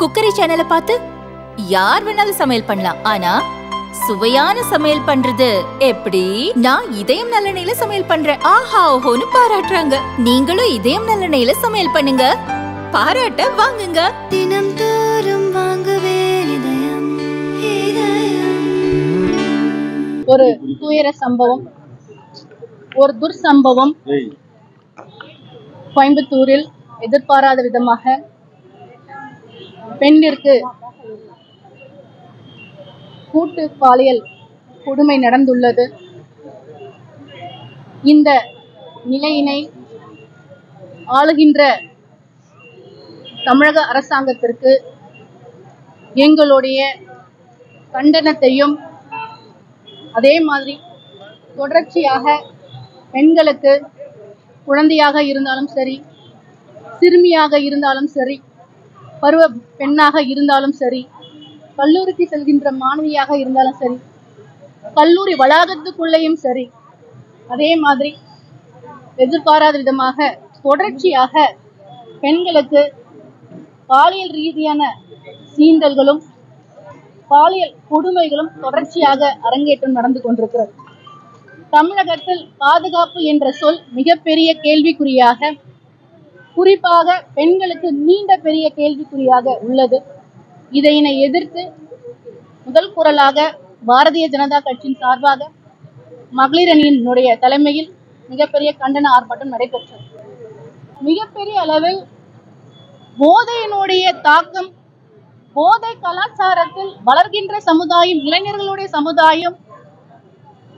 Cookery சேனலை பார்த்து யார் வேணாலும் சமையல் பண்ணலாம். ஆனா சுவையான சமையல் பண்றது எப்படி? நான் இதயம் நல்லெண்ணெயில சமையல் பண்றேன். ஆஹா ஓஹோன்னு பாராட்டுறாங்க. நீங்களும் இதயம் நல்லெண்ணெயில சமையல் பண்ணுங்க, பாராட்ட வாங்குங்க. தினம் தோறும் வாங்குவே இதயம். ஒரு துயர சம்பவம், ஒரு துர்சம்பவம் கோயம்புத்தூரில் எதிர்பாராத விதமாக பெண்ணிற்கு கூட்டு பாலியல் கொடுமை நடந்துள்ளது. இந்த நிலையினை ஆளுகின்ற தமிழக அரசாங்கத்திற்கு எங்களுடைய கண்டனத்தையும், அதே மாதிரி தொடர்ச்சியாக பெண்களுக்கு குழந்தையாக இருந்தாலும் சரி, சிறுமியாக இருந்தாலும் சரி, பருவ பெண்ணாக இருந்தாலும் சரி, கல்லூரிக்கு செல்கின்ற மாணவியாக இருந்தாலும் சரி, கல்லூரி வளாகத்துக்குள்ளேயும் சரி, அதே மாதிரி எதிர்பாராத விதமாக தொடர்ச்சியாக பெண்களுக்கு பாலியல் ரீதியான சீண்டல்களும் பாலியல் கொடுமைகளும் தொடர்ச்சியாக அரங்கேற்றம் நடந்து கொண்டிருக்கிறது. தமிழகத்தில் பாதுகாப்பு என்ற சொல் மிகப்பெரிய கேள்விக்குறியாக, குறிப்பாக பெண்களுக்கு நீண்ட பெரிய கேள்விக்குறியாக உள்ளது. இதனை எதிர்த்து முதல் குரலாக பாரதிய ஜனதா கட்சியின் சார்பாக மகளிர் அணியினுடைய தலைமையில் மிகப்பெரிய கண்டன ஆர்ப்பாட்டம் நடைபெற்றது. மிகப்பெரிய அளவில் போதையினுடைய தாக்கம், போதை கலாச்சாரத்தில் வளர்கின்ற சமுதாயம், இளைஞர்களுடைய சமுதாயம்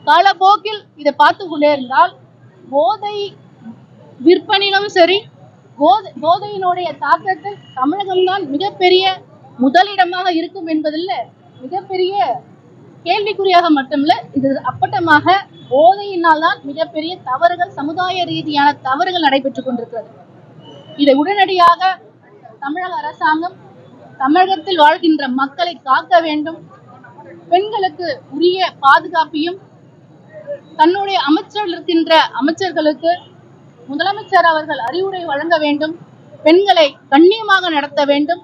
காலப்போக்கில் இதை பார்த்து கொண்டே இருந்தால் போதை விற்பனையிலும் சரி, போதையினுடைய தாக்கத்தில் தமிழகம்தான் மிகப்பெரிய முதலிடமாக இருக்கும் என்பதில் மிகப்பெரிய கேள்விக்குறியாக மட்டுமல்ல, இது அப்பட்டமாக போதையினால் தான் மிகப்பெரிய தவறுகள், சமுதாய ரீதியான தவறுகள் நடைபெற்றுக் கொண்டிருக்கிறது. இதை உடனடியாக தமிழக அரசாங்கம் தமிழகத்தில் வாழ்கின்ற மக்களை காக்க வேண்டும். பெண்களுக்கு உரிய பாதுகாப்பையும், தன்னுடைய அமைச்சர்கள் இருக்கின்ற அமைச்சர்களுக்கு முதலமைச்சர் அவர்கள் அறிவுரை வழங்க வேண்டும். பெண்களை கண்ணியமாக நடத்த வேண்டும்,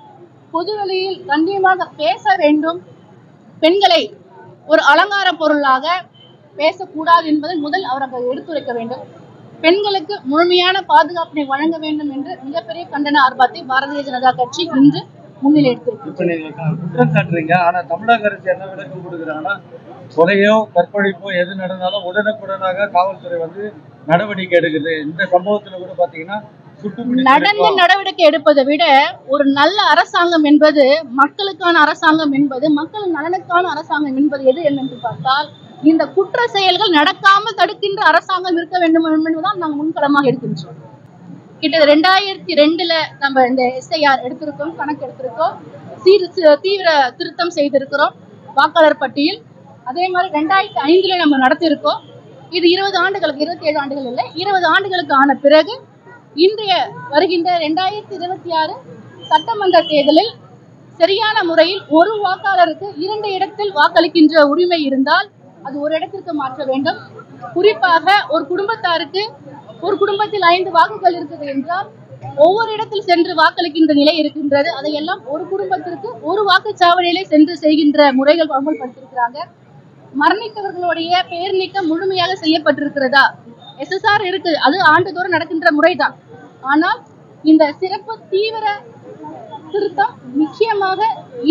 பொதுவெளியில் கண்ணியமாக பேச வேண்டும். பெண்களை ஒரு அலங்கார பொருளாக பேசக்கூடாது என்பதை முதல் அவர்கள் எடுத்துரைக்க வேண்டும். பெண்களுக்கு முழுமையான பாதுகாப்பினை வழங்க வேண்டும் என்று மிகப்பெரிய கண்டன ஆர்ப்பாட்டத்தை பாரதிய ஜனதா கட்சி இன்று முன்னிலை எடுத்திருக்கு. இப்ப நீங்க குற்றம் சாட்டுறீங்க, ஆனா தமிழக அரசு என்ன விளக்கம் கொடுக்குறாங்கன்னா, கொலையோ கற்பழிப்போ எது நடந்தாலும் உடனுக்குடனாக காவல்துறை நடவடிக்கை எடுக்குது. இந்த சம்பவத்துல கூட பாத்தீங்கன்னா நடந்து நடவடிக்கை எடுப்பதை விட ஒரு நல்ல அரசாங்கம் என்பது, மக்களுக்கான அரசாங்கம் என்பது, மக்களின் நலனுக்கான அரசாங்கம் என்பது எது என்று பார்த்தால், இந்த குற்ற செயல்கள் நடக்காமல் தடுக்கின்ற அரசாங்கம் இருக்க வேண்டும் என்பதுதான் நாங்கள் முன்களமாக எடுக்கின்றோம். கிட்டத்தட்ட 2002 நம்ம இந்த SIR எடுத்திருக்கோம், கணக்கு எடுத்திருக்கோம், தீவிர திருத்தம் செய்திருக்கிறோம் வாக்காளர் பட்டியல். அதே மாதிரி 2005 நம்ம நடத்தியிருக்கோம். இது 20 ஆண்டுகளுக்கு, 27 ஆண்டுகள் இல்லை, 20 ஆண்டுகளுக்கு ஆன பிறகு இன்றைய வருகின்ற 2026 சட்டமன்ற தேர்தலில் சரியான முறையில் ஒரு வாக்காளருக்கு 2 இடத்தில் வாக்களிக்கின்ற உரிமை இருந்தால் அது ஒரு இடத்திற்கு மாற்ற வேண்டும். குறிப்பாக ஒரு குடும்பத்தாருக்கு, ஒரு குடும்பத்தில் 5 வாக்குகள் இருக்குது என்றால் ஒவ்வொரு இடத்தில் சென்று வாக்களிக்கின்ற நிலை இருக்கின்றது. அதையெல்லாம் ஒரு குடும்பத்திற்கு ஒரு வாக்குச்சாவடியிலே சென்று செய்கின்ற முறைகள் அமல்படுத்தியிருக்கிறாங்க. மரணித்தவர்களுடைய பெயர் நீக்கம் முழுமையாக செய்யப்பட்டிருக்கிறதா? SSR இருக்கு, அது ஆண்டுதோறும் நடக்கின்ற முறைதான். ஆனால் இந்த சிறப்பு தீவிர திருத்தம் நிச்சயமாக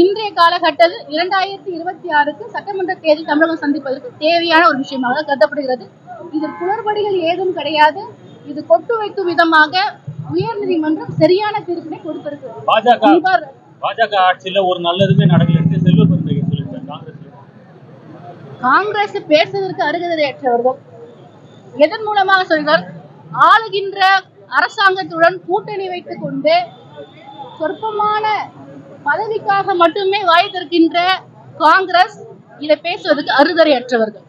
இன்றைய காலகட்டத்தில் 2026 சட்டமன்ற தேர்தல் தமிழகம் சந்திப்பதற்கு தேவையான ஒரு விஷயமாக கருதப்படுகிறது. இது குளறுபடிகள் ஏதும் கிடையாது. இது கொட்டு வைக்கும் விதமாக உயர்நீதிமன்றம் சரியான தீர்ப்பினை கொடுத்திருக்கிறது. பாஜக ஆட்சியில ஒரு நல்லதுமே நடக்கலன்னு செல்வ பெருந்தகை சொல்லியிருக்காங்க. காங்கிரஸ் பேசுவதற்கு அருகதையற்றவர்கள். எதன் மூலமாக சொல்கிறார்? ஆளுகின்ற அரசாங்கத்துடன் கூட்டணி வைத்துக் கொண்டு சொற்பமான பதவிக்காக மட்டுமே வாய் திறக்கின்ற காங்கிரஸ் இதை பேசுவதற்கு அருகதையற்றவர்கள்.